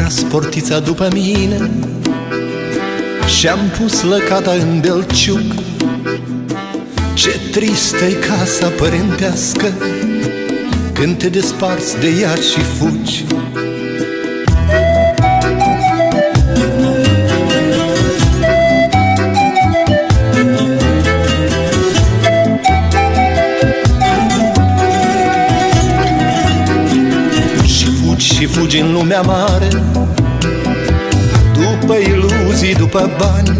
tras portița după mine și-am pus lăcata în belciug. Ce tristă-i casa părintească când te desparți de ea și fugi. Și fugi în lumea mare, după iluzii, după bani,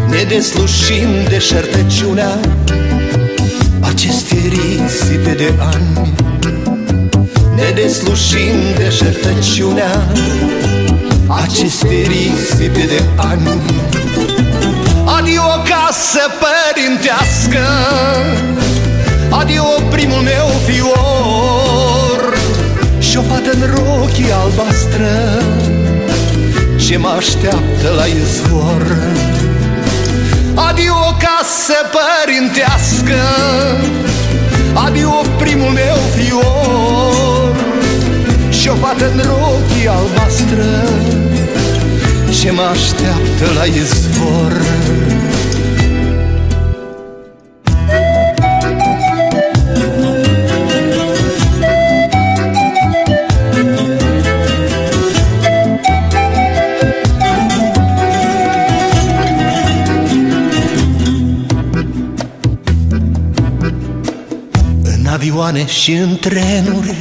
ne deslușim de șertăciunea aceste risipe de ani. Ne deslușim de șertăciunea aceste risipe de ani. Adio casă părintească, adio primul meu fior, și o fată în rochii albastră ce mă așteaptă la izvor. Adio casă părintească, adio primul meu fior, și o fată în rochii albastră ce mă așteaptă la izvor. Avioane și în trenuri,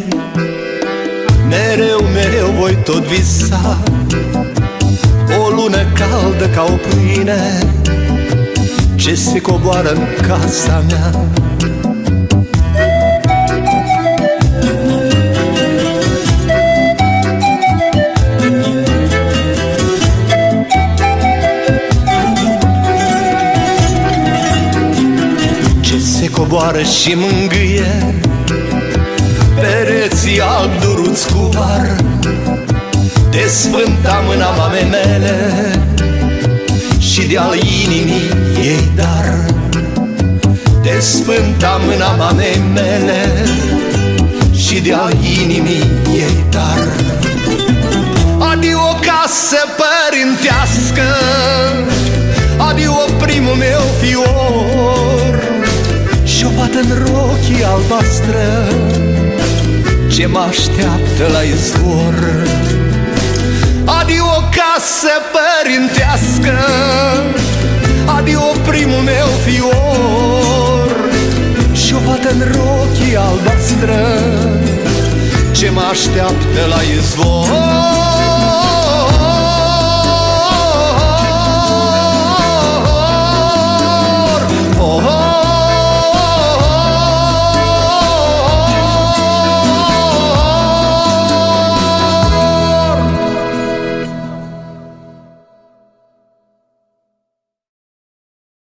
mereu, mereu voi tot visa o lună caldă ca o pâine ce se coboară în casa mea. Coboară și mângâie pereții albi duruți cu var de sfânta mâna mamei mele și de-al inimii ei dar. De sfânta mâna mamei mele și de-al inimii ei dar. Adio casă părintească, adio primul meu fior, și o fată în rochii albastră ce mă așteaptă la izvor. Adio casă părintească, adio primul meu fior, și o fată în rochii albastră ce mă așteaptă la izvor.